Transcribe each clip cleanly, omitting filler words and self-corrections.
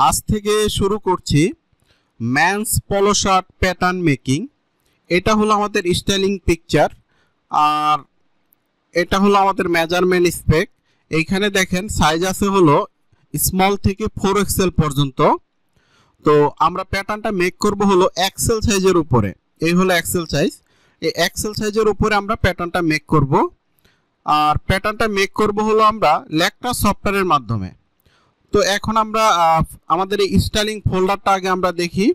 আজ থেকে শুরু করছি ম্যানস পলো শার্ট প্যাটার্ন মেকিং। এটা হলো আমাদের স্টাইলিং পিকচার, আর এটা হলো আমাদের মেজারমেন্ট স্পেক। এইখানে দেখেন সাইজ আছে হলো স্মল থেকে 4XL পর্যন্ত। তো আমরা প্যাটার্নটা মেক করব হলো এক্সেল সাইজের উপরে। এই হলো এক্সেল সাইজ। এই এক্সেল সাইজের উপরে আমরা প্যাটার্নটা মেক করব, আর প্যাটার্নটা মেক করব হলো আমরা লেকটা সফটওয়্যারের মাধ্যমে। তো এখন আমরা আমাদের এই স্টাইলিং ফোল্ডারটা আগে আমরা দেখি।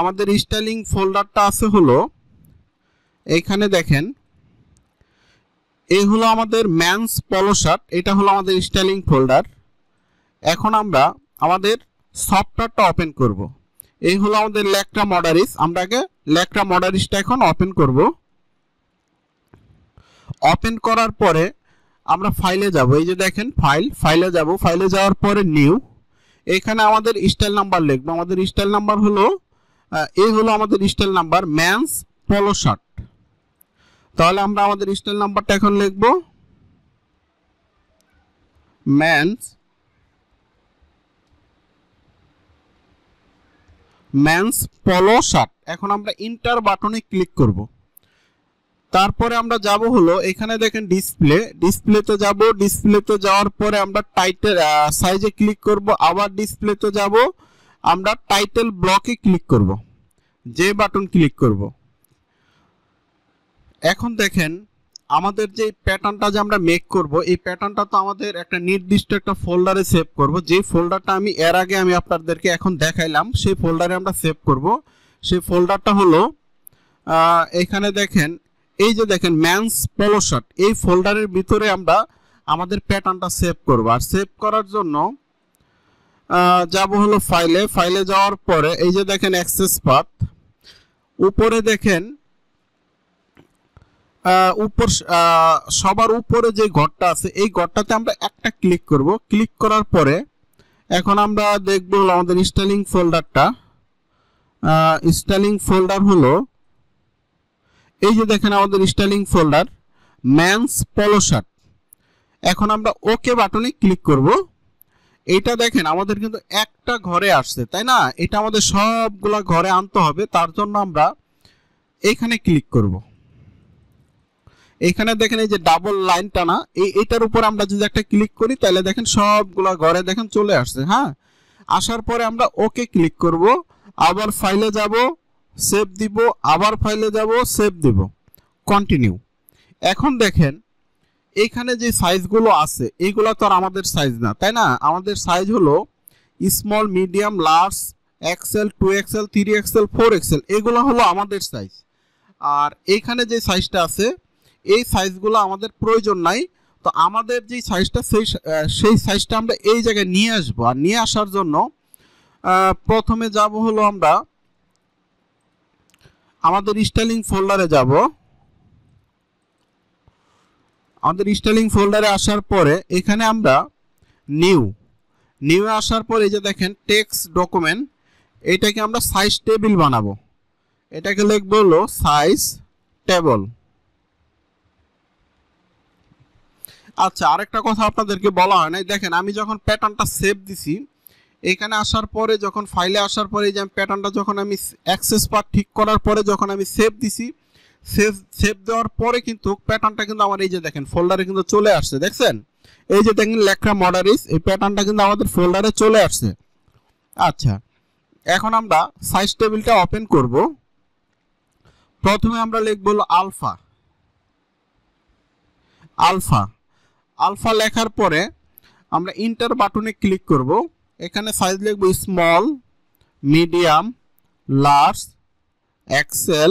আমাদের স্টাইলিং ফোল্ডারটা আছে হলো এইখানে দেখেন, এই হলো আমাদের ম্যানস পলো শার্ট। এটা হলো আমাদের স্টাইলিং ফোল্ডার। এখন আমরা আমাদের সফটওয়্যারটা ওপেন করব। এই হলো আমাদের লেকটা মডারিস। আমরা আগে লেকটা মডারিসটা এখন ওপেন করব। ওপেন করার পরে আমরা ফাইলে যাব। এই যে দেখেন ফাইলে যাব। ফাইলে যাওয়ার পরে নিউ, এখানে আমাদের স্টাইল নাম্বার লিখবো। আমাদের স্টাইল নাম্বার হলো এই হলো আমাদের স্টাইল নাম্বার ম্যানস পলো শার্ট। তাহলে আমরা আমাদের স্টাইল নাম্বারটা এখন লিখবো ম্যানস পলো শার্ট। এখন আমরা ইন্টার বাটনে ক্লিক করব। তারপরে আমরা যাব হলো এখানে দেখেন ডিসপ্লেতে যাব। ডিসপ্লেতে যাওয়ার পরে আমরা টাইটেল সাইজে ক্লিক করব। আবার ডিসপ্লেতে যাব, আমরা টাইটেল ব্লকে ক্লিক করব, যে বাটন ক্লিক করব। এখন দেখেন আমাদের যে প্যাটার্নটা যে আমরা মেক করব, এই প্যাটার্নটা তো আমাদের একটা নির্দিষ্ট একটা ফোল্ডারে সেভ করব। যে ফোল্ডারটা আমি এর আগে আমি আপনাদেরকে এখন দেখাইলাম, সেই ফোল্ডারে আমরা সেভ করব। সেই ফোল্ডারটা হলো এখানে দেখেন, এই যে দেখেন ম্যানস পলো শার্ট। এই ফোল্ডারের ভিতরে আমরা আমাদের প্যাটার্নটা সেভ করব। আর সেভ করার জন্য যাব হলো ফাইলে যাওয়ার পরে এই যে দেখেন অ্যাক্সেস পাথ। উপরে দেখেন সবার উপরে যে ঘরটা আছে, এই ঘরটাতে আমরা একটা ক্লিক করব। ক্লিক করার পরে এখন আমরা দেখব হলো আমাদের স্টাইলিং ফোল্ডারটা। স্টাইলিং ফোল্ডার হলো এই যে দেখেন আমাদের স্টাইলিং ফোল্ডার ম্যানস পলো শার্ট। এখন আমরা ওকে বাটনে ক্লিক করব। এটা দেখেন আমাদের কিন্তু একটা ঘরে আসছে, তাই না? এটা আমাদের সবগুলা ঘরে আনতে হবে। তার জন্য আমরা এখানে ক্লিক করব। এখানে দেখেন এই যে ডাবল লাইনটা না, এইটার উপর আমরা যদি একটা ক্লিক করি তাহলে দেখেন সবগুলা ঘরে দেখেন চলে আসছে। হ্যাঁ, আসার পরে আমরা ওকে ক্লিক করব। আবার ফাইলে যাব, সেভ দিব, আবার ফাইলে যাব, সেভ দিব, কন্টিনিউ। এখন দেখেন এইখানে যে সাইজগুলো আছে এইগুলো তো আর আমাদের সাইজ না, তাই না? আমাদের সাইজ হলো small, medium, large, Excel, 2XL, 3XL, 4XL, এগুলো হলো আমাদের সাইজ। আর এইখানে যে সাইজটা আছে এই সাইজগুলো আমাদের প্রয়োজন নাই। তো আমাদের যে সাইজটা সেই সাইজটা আমরা এই জায়গায় নিয়ে আসবো। আর নিয়ে আসার জন্য প্রথমে যাব হলো আমরা আমাদের স্টাইলিং ফোল্ডারে যাব। আমাদের স্টাইলিং ফোল্ডারে আসার পরে এখানে আমরা নিউ আসার পরে এই যে দেখেন টেক্সট ডকুমেন্ট, এটাকে আমরা সাইজ টেবিল বানাবো। এটাকে লিখবো হলো সাইজ টেবল। আচ্ছা, আরেকটা কথা আপনাদেরকে বলা হয় নাই। দেখেন আমি যখন প্যাটার্নটা সেভ দিছি, এখানে আসার পরে যখন ফাইলে আসার পরে এই যে প্যাটার্নটা যখন আমি অ্যাক্সেস পাথ ঠিক করার পরে যখন আমি সেভ দিছি, সেভ দেওয়ার পরে কিন্তু প্যাটার্নটা কিন্তু আমার এই যে দেখেন ফোল্ডারে কিন্তু চলে আসছে। দেখছেন এই যে দেখেন লেখা মডারিস, এই প্যাটার্নটা কিন্তু আমাদের ফোল্ডারে চলে আসছে। আচ্ছা, এখন আমরা সাইজ টেবিলটা ওপেন করব। প্রথমে আমরা লিখব হলো আলফা লেখার পরে আমরা ইন্টার বাটনে ক্লিক করব। এখানে সাইজ লিখব small, medium, large, Excel,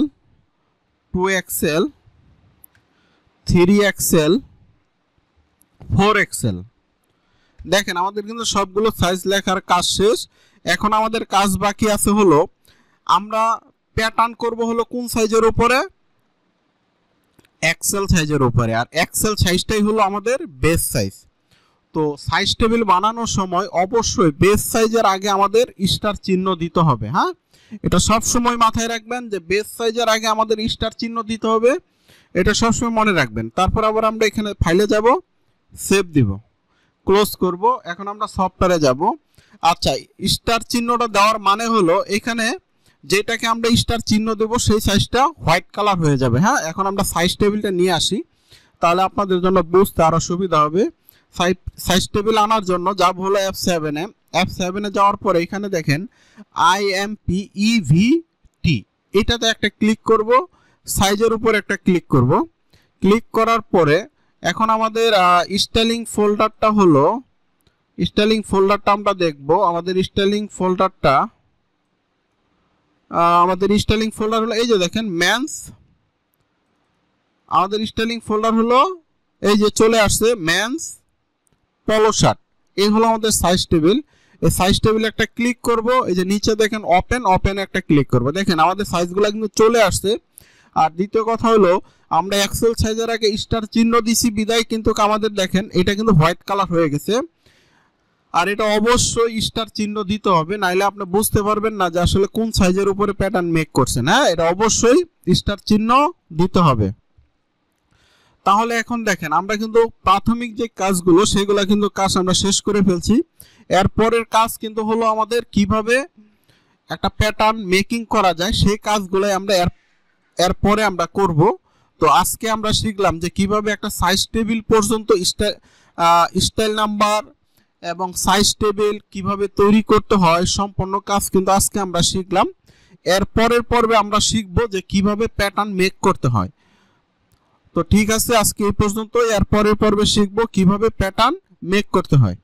2XL, 3XL, 4XL। দেখেন আমাদের কিন্তু সবগুলো সাইজ লেখার কাজ শেষ। এখন আমাদের কাজ বাকি আছে হলো আমরা প্যাটার্ন করব হলো কোন সাইজের উপরে? এক্সেল সাইজের উপরে। আর এক্সেল সাইজটাই হলো আমাদের বেস সাইজ। তো সাইজ টেবিল বানানোর সময় অবশ্যই বেস সাইজের আগে আমাদের স্টার চিহ্ন দিতে হবে। হ্যাঁ, এটা সব সময় মাথায় রাখবেন যে বেস সাইজের আগে আমাদের স্টার চিহ্ন দিতে হবে, এটা সবসময় মনে রাখবেন। তারপর আবার আমরা এখানে ফাইলে যাব, সেভ দিব, ক্লোজ করব। এখন আমরা সফটওয়্যারে যাব। আচ্ছা, স্টার চিহ্নটা দেওয়ার মানে হলো এখানে যেটাকে আমরা স্টার চিহ্ন দেব সেই সাইজটা হোয়াইট কালার হয়ে যাবে। হ্যাঁ, এখন আমরা সাইজ টেবিলটা নিয়ে আসি, তাহলে আপনাদের জন্য বুঝতে আরো সুবিধা হবে। সাইজ টেবিল আনার জন্য যাব হলো F7-এ। F7-এ যাওয়ার পরে এখানে দেখেন IMPEVT, এটাতে একটা ক্লিক করব, সাইজের উপর একটা ক্লিক করব। ক্লিক করার পরে এখন আমাদের স্টাইলিং ফোল্ডারটা হলো, স্টাইলিং ফোল্ডারটা আমরা দেখব। আমাদের স্টাইলিং ফোল্ডারটা হলো এই যে দেখেন মেন্স, আমাদের স্টাইলিং ফোল্ডার হলো এই যে চলে আসছে মেন্স পলো শার্ট। এই হলো আমাদের সাইজ টেবিল। এই সাইজ টেবিলে একটা ক্লিক করব, এই যে নিচে দেখেন ওপেন একটা ক্লিক করব। দেখেন আমাদের সাইজগুলো কিন্তু চলে আসছে। আর দ্বিতীয় কথা হলো আমরা এক্সেল সাইজের আগে স্টার চিহ্ন দিছি বিদায় কিন্তু আমাদের দেখেন এটা কিন্তু হোয়াইট কালার হয়ে গেছে। আর এটা অবশ্যই স্টার চিহ্ন দিতে হবে, নাইলে আপনি বুঝতে পারবেন না যে আসলে কোন সাইজের উপরে প্যাটার্ন মেক করছেন। হ্যাঁ, এটা অবশ্যই স্টার চিহ্ন দিতে হবে। তাহলে এখন দেখেন আমরা কিন্তু প্রাথমিক যে কাজগুলো সেগুলো কিন্তু কাজ আমরা শেষ করে ফেলছি। এরপরের কাজ কিন্তু হলো আমাদের কিভাবে একটা প্যাটার্ন মেকিং করা যায় সেই কাজগুলোই আমরা এরপরে আমরা করব। তো আজকে আমরা শিখলাম যে কিভাবে একটা সাইজ টেবিল পর্যন্ত স্টাইল নাম্বার এবং সাইজ টেবিল কিভাবে তৈরি করতে হয়, সম্পূর্ণ কাজ কিন্তু আজকে আমরা শিখলাম। এরপরের পর্বে আমরা শিখব যে কিভাবে প্যাটার্ন মেক করতে হয়। তো ঠিক আছে, আজকে এই পর্যন্ত। এরপরের পর্বে শিখব কিভাবে প্যাটার্ন মেক করতে হয়।